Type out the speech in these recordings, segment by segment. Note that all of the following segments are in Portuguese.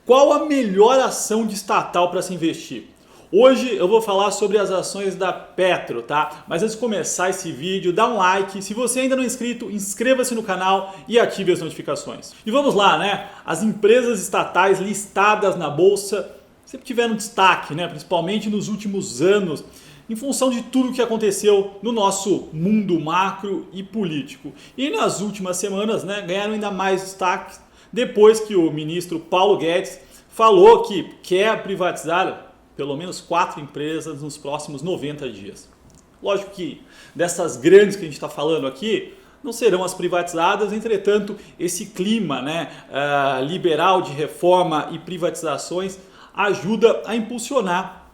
Qual a melhor ação de estatal para se investir? Hoje eu vou falar sobre as ações da Petro, tá? Mas antes de começar esse vídeo, dá um like. Se você ainda não é inscrito, inscreva-se no canal e ative as notificações. E vamos lá, né? As empresas estatais listadas na bolsa sempre tiveram destaque, né? Principalmente nos últimos anos, em função de tudo que aconteceu no nosso mundo macro e político. E nas últimas semanas, né, ganharam ainda mais destaque depois que o ministro Paulo Guedes falou que quer privatizar pelo menos 4 empresas nos próximos 90 dias. Lógico que dessas grandes que a gente está falando aqui, não serão as privatizadas, entretanto, esse clima, né, liberal de reforma e privatizações ajuda a impulsionar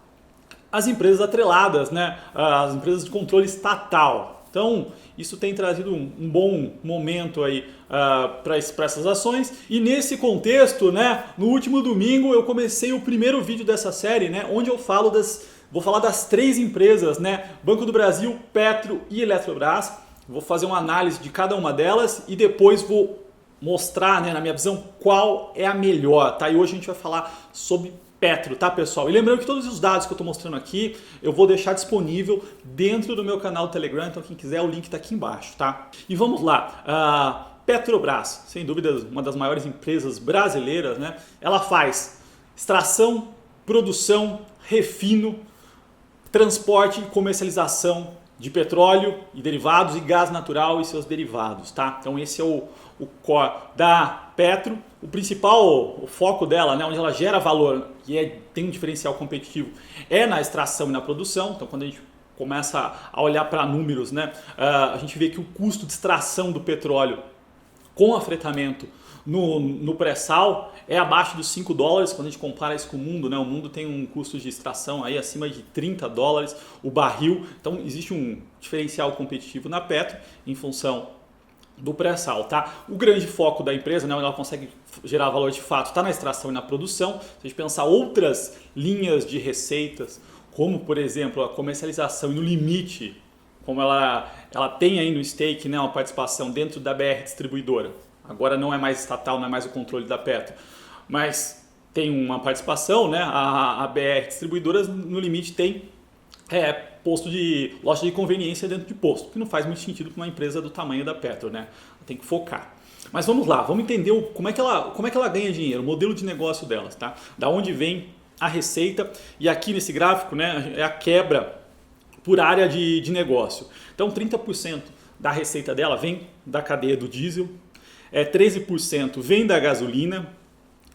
as empresas atreladas, né, as empresas de controle estatal. Então, isso tem trazido um bom momento aí para essas ações. E nesse contexto, né, no último domingo eu comecei o primeiro vídeo dessa série, né, onde eu vou falar das 3 empresas, né, Banco do Brasil, Petro e Eletrobras. Vou fazer uma análise de cada uma delas e depois vou mostrar, né, na minha visão, qual é a melhor, tá? E hoje a gente vai falar sobre Petro, tá, pessoal? E lembrando que todos os dados que eu estou mostrando aqui, eu vou deixar disponível dentro do meu canal do Telegram, então quem quiser, o link está aqui embaixo, tá? E vamos lá, Petrobras, sem dúvida uma das maiores empresas brasileiras, né? Ela faz extração, produção, refino, transporte e comercialização de petróleo e derivados e gás natural e seus derivados, tá? Então esse é o core da Petro. O foco dela, né, onde ela gera valor e tem um diferencial competitivo, é na extração e na produção. Então quando a gente começa a olhar para números, né, a gente vê que o custo de extração do petróleo com afretamento no pré-sal é abaixo dos $5, quando a gente compara isso com o mundo, né? O mundo tem um custo de extração aí acima de $30 o barril, então existe um diferencial competitivo na Petro em função do pré-sal, tá? O grande foco da empresa, né, onde ela consegue gerar valor de fato, está na extração e na produção. Se a gente pensar outras linhas de receitas, como por exemplo a comercialização e no limite, como ela tem aí no stake, né, uma participação dentro da BR Distribuidora. Agora não é mais estatal, não é mais o controle da Petro, mas tem uma participação, né? A BR Distribuidoras no limite tem posto de loja de conveniência dentro de posto, que não faz muito sentido para uma empresa do tamanho da Petro, né? Tem que focar. Mas vamos lá, vamos entender como é que ela ganha dinheiro, o modelo de negócio delas, tá? Da onde vem a receita, e aqui nesse gráfico, né, é a quebra por área de negócio. Então 30% da receita dela vem da cadeia do diesel, 13% vem da gasolina,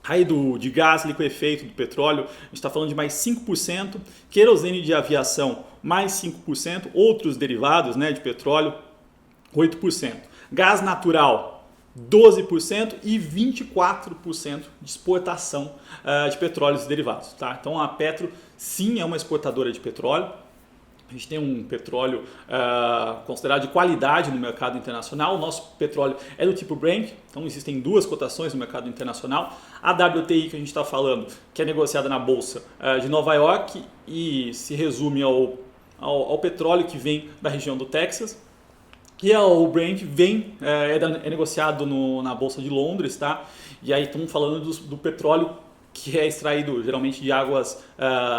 aí de gás liquefeito, do petróleo, a gente está falando de mais 5%, querosene de aviação mais 5%, outros derivados, né, de petróleo 8%, gás natural 12% e 24% de exportação de petróleos e derivados, tá? Então a Petro sim é uma exportadora de petróleo. A gente tem um petróleo considerado de qualidade no mercado internacional. O nosso petróleo é do tipo Brent, então existem 2 cotações no mercado internacional. A WTI que a gente está falando, que é negociada na Bolsa de Nova York e se resume ao petróleo que vem da região do Texas. E o Brent é negociado na Bolsa de Londres, tá? E aí estamos falando do petróleo que é extraído geralmente de águas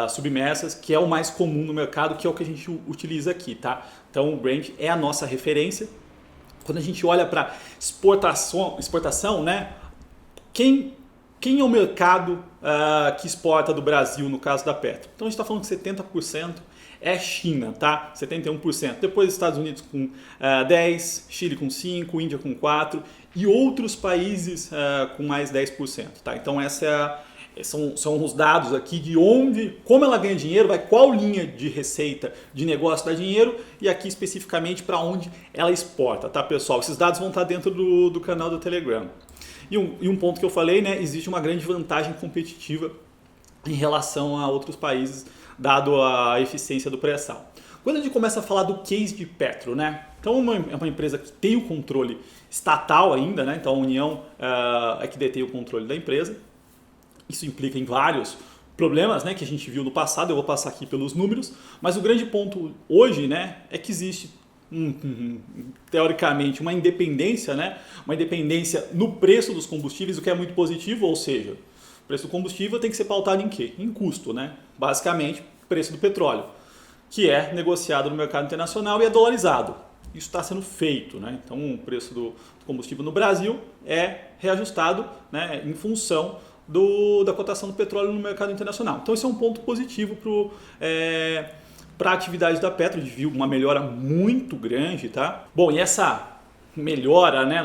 submersas, que é o mais comum no mercado, que é o que a gente utiliza aqui, tá? Então o Brent é a nossa referência. Quando a gente olha para exportação, né? Quem é o mercado que exporta do Brasil, no caso da Petro? Então a gente está falando que 70% é China, tá? 71%. Depois Estados Unidos com 10%, Chile com 5%, Índia com 4% e outros países com mais 10%, tá? Então são os dados aqui de como ela ganha dinheiro, qual linha de receita de negócio dá dinheiro e aqui especificamente para onde ela exporta, tá, pessoal? Esses dados vão estar dentro do canal do Telegram. E um ponto que eu falei, né, existe uma grande vantagem competitiva em relação a outros países, dado a eficiência do pré-sal. Quando a gente começa a falar do case de Petro, né? Então é uma empresa que tem o controle estatal ainda, né? Então a União é que detém o controle da empresa. Isso implica em vários problemas, né, que a gente viu no passado. Eu vou passar aqui pelos números, mas o grande ponto hoje, né, é que existe teoricamente uma independência, né, uma independência no preço dos combustíveis, o que é muito positivo, ou seja, preço do combustível tem que ser pautado em quê? Em custo, né? Basicamente, preço do petróleo, que é negociado no mercado internacional e é dolarizado. Isso está sendo feito, né? Então, o preço do combustível no Brasil é reajustado, né, em função da cotação do petróleo no mercado internacional. Então, esse é um ponto positivo para a atividade da Petro, viu uma melhora muito grande, tá? Bom, e essa melhora, né,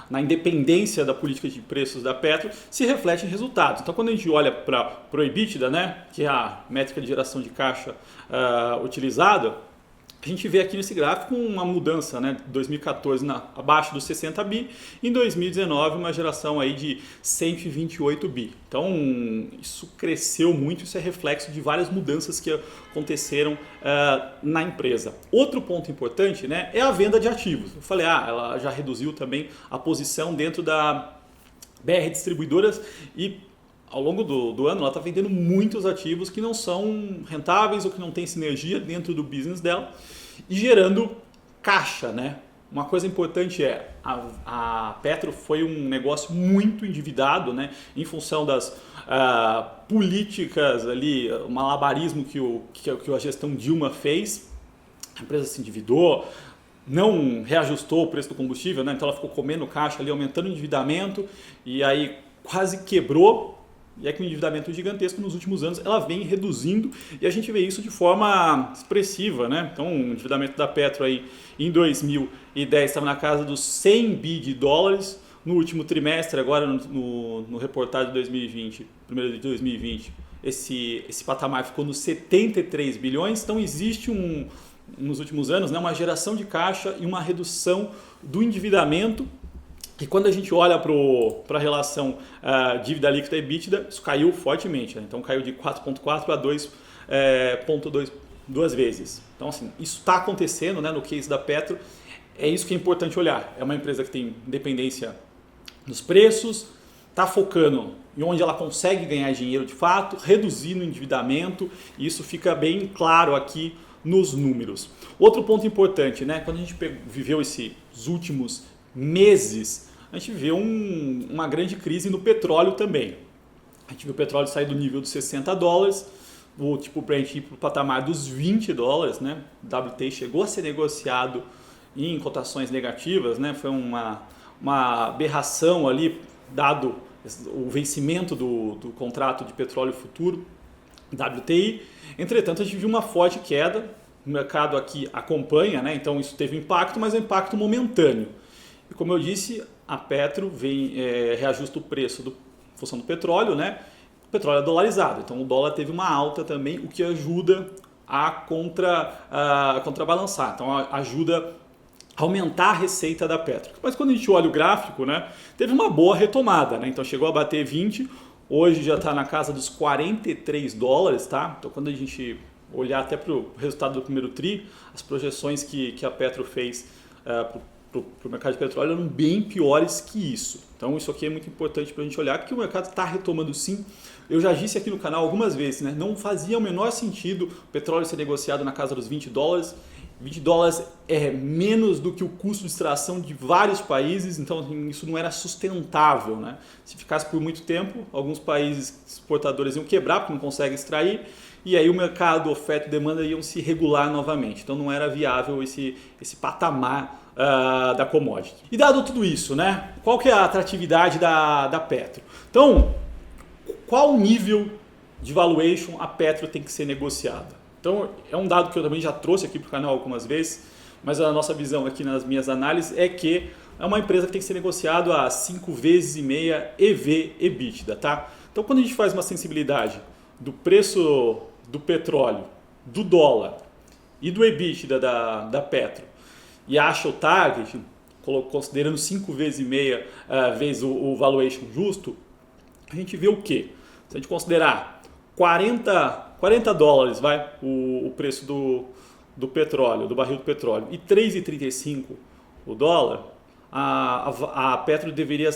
na independência da política de preços da Petro se reflete em resultados. Então, quando a gente olha para o EBITDA, né, que é a métrica de geração de caixa utilizada, a gente vê aqui nesse gráfico uma mudança, né, 2014 abaixo dos 60 bi, em 2019 uma geração aí de 128 bi. Então isso cresceu muito, isso é reflexo de várias mudanças que aconteceram na empresa. Outro ponto importante, né, é a venda de ativos. Eu falei, ela já reduziu também a posição dentro da BR Distribuidoras e ao longo do ano ela está vendendo muitos ativos que não são rentáveis ou que não têm sinergia dentro do business dela e gerando caixa, né? Uma coisa importante é a Petro foi um negócio muito endividado, né? Em função das políticas ali, o malabarismo que a gestão Dilma fez. A empresa se endividou, não reajustou o preço do combustível, né? Então ela ficou comendo caixa ali, aumentando o endividamento e aí quase quebrou. E é que o endividamento gigantesco nos últimos anos ela vem reduzindo e a gente vê isso de forma expressiva, né? Então o endividamento da Petro aí em 2010 estava na casa dos 100 bi de dólares, no último trimestre, agora no reportado de 2020, primeiro de 2020, esse patamar ficou nos 73 bilhões, então existe nos últimos anos, né, uma geração de caixa e uma redução do endividamento. E quando a gente olha para a relação dívida líquida e EBITDA, isso caiu fortemente, né? Então caiu de 4,4 para 2,2 duas vezes. Então assim, isso está acontecendo, né, no case da Petro, é isso que é importante olhar. É uma empresa que tem independência nos preços, está focando em onde ela consegue ganhar dinheiro de fato, reduzindo o endividamento, e isso fica bem claro aqui nos números. Outro ponto importante, né, quando a gente viveu esses últimos meses, a gente viveu uma grande crise no petróleo também. A gente viu o petróleo sair do nível dos 60 dólares, o tipo Brent ir para o patamar dos 20 dólares, né? O WTI chegou a ser negociado em cotações negativas, né? Foi uma aberração ali, dado o vencimento do contrato de petróleo futuro, WTI. Entretanto, a gente viu uma forte queda, o mercado aqui acompanha, né? Então isso teve impacto, mas é um impacto momentâneo. E como eu disse, a Petro reajusta o preço em função do petróleo, né? O petróleo é dolarizado, então o dólar teve uma alta também, o que ajuda a contrabalançar, então ajuda a aumentar a receita da Petro. Mas quando a gente olha o gráfico, né, teve uma boa retomada, né? Então chegou a bater 20, hoje já está na casa dos 43 dólares, tá? Então quando a gente olhar até para o resultado do primeiro TRI, as projeções que a Petro fez para o mercado de petróleo eram bem piores que isso. Então isso aqui é muito importante para a gente olhar, porque o mercado está retomando sim. Eu já disse aqui no canal algumas vezes, né? Não fazia o menor sentido o petróleo ser negociado na casa dos 20 dólares. 20 dólares é menos do que o custo de extração de vários países, então isso não era sustentável, né? Se ficasse por muito tempo, alguns países exportadores iam quebrar porque não conseguem extrair, e aí o mercado, oferta e demanda iam se regular novamente. Então não era viável esse patamar da commodity. E dado tudo isso, né? Qual que é a atratividade da Petro? Então, qual nível de valuation a Petro tem que ser negociada? Então, é um dado que eu também já trouxe aqui para o canal algumas vezes, mas a nossa visão aqui nas minhas análises é que é uma empresa que tem que ser negociada a 5,5 vezes EV/EBITDA, tá? Então, quando a gente faz uma sensibilidade do preço do petróleo, do dólar e do EBITDA da Petro e acha o target, considerando 5,5 vezes o valuation justo, a gente vê o quê? Se a gente considerar 40 dólares o preço do petróleo, do barril do petróleo, e 3,35 o dólar, a Petro deveria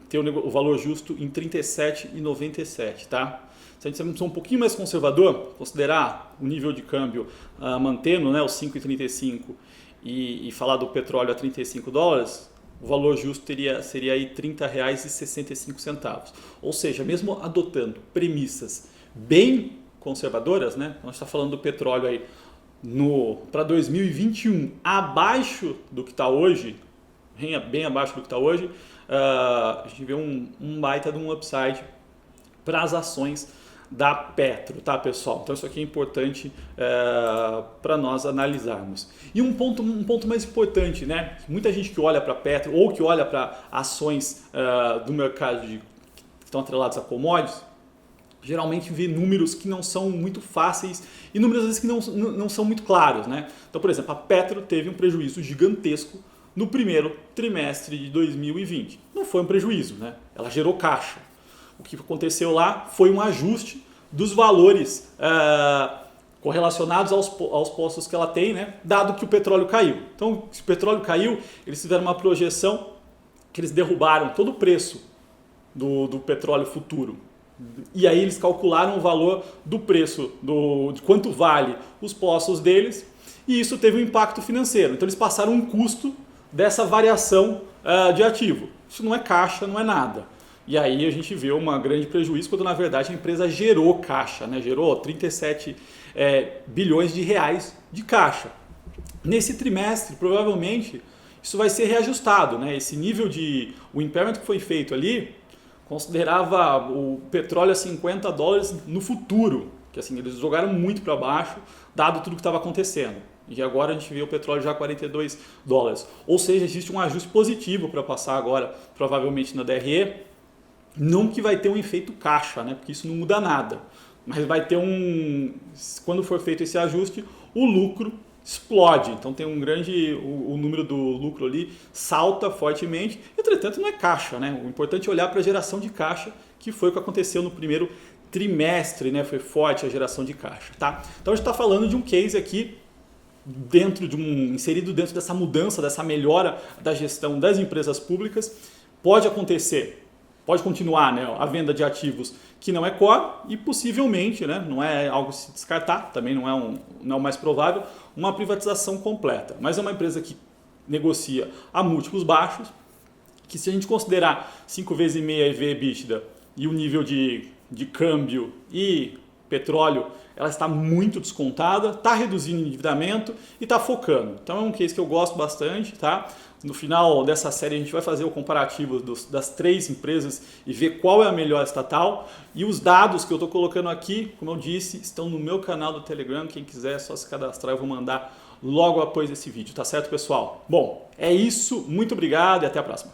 ter o valor justo em 37,97, tá? Se a gente for um pouquinho mais conservador, considerar o nível de câmbio mantendo, né, os 5,35 e falar do petróleo a 35 dólares, o valor justo seria aí R$ 30,65. Ou seja, mesmo adotando premissas bem conservadoras, né? Nós estamos falando do petróleo aí para 2021 abaixo do que está hoje, bem abaixo do que está hoje, a gente vê um baita de um upside para as ações da Petro, tá, pessoal? Então isso aqui é importante para nós analisarmos. E um ponto mais importante, né? Muita gente que olha para a Petro ou que olha para ações do mercado que estão atreladas a commodities, geralmente vê números que não são muito fáceis e números às vezes que não são muito claros, né? Então, por exemplo, a Petro teve um prejuízo gigantesco no primeiro trimestre de 2020. Não foi um prejuízo, né? Ela gerou caixa. O que aconteceu lá foi um ajuste dos valores correlacionados aos postos que ela tem, né? Dado que o petróleo caiu. Então, se o petróleo caiu, eles fizeram uma projeção que eles derrubaram todo o preço do petróleo futuro. E aí eles calcularam o valor do preço, de quanto vale os postos deles, e isso teve um impacto financeiro. Então eles passaram um custo dessa variação de ativo. Isso não é caixa, não é nada. E aí a gente vê um grande prejuízo, quando na verdade a empresa gerou caixa, né? Gerou 37 bilhões de reais de caixa. Nesse trimestre, provavelmente, isso vai ser reajustado, né? Esse nível o impairment que foi feito ali, considerava o petróleo a $50 no futuro, que assim, eles jogaram muito para baixo, dado tudo que estava acontecendo. E agora a gente vê o petróleo já a $42. Ou seja, existe um ajuste positivo para passar agora, provavelmente na DRE, não que vai ter um efeito caixa, né? Porque isso não muda nada, mas vai ter quando for feito esse ajuste, o lucro explode, então tem o número do lucro ali salta fortemente, entretanto não é caixa, né? O importante é olhar para a geração de caixa, que foi o que aconteceu no primeiro trimestre, né? Foi forte a geração de caixa, tá? Então a gente está falando de um case aqui inserido dentro dessa mudança, dessa melhora da gestão das empresas públicas. Pode acontecer, pode continuar, né, a venda de ativos que não é core e possivelmente, né, não é algo a se descartar, também não é o mais provável, uma privatização completa. Mas é uma empresa que negocia a múltiplos baixos, que se a gente considerar 5,5 vezes EV/EBITDA e o nível de câmbio e petróleo, ela está muito descontada, está reduzindo o endividamento e está focando. Então é um case que eu gosto bastante, tá? No final dessa série a gente vai fazer o comparativo das 3 empresas e ver qual é a melhor estatal. E os dados que eu estou colocando aqui, como eu disse, estão no meu canal do Telegram. Quem quiser é só se cadastrar, eu vou mandar logo após esse vídeo, tá certo, pessoal? Bom, é isso, muito obrigado e até a próxima.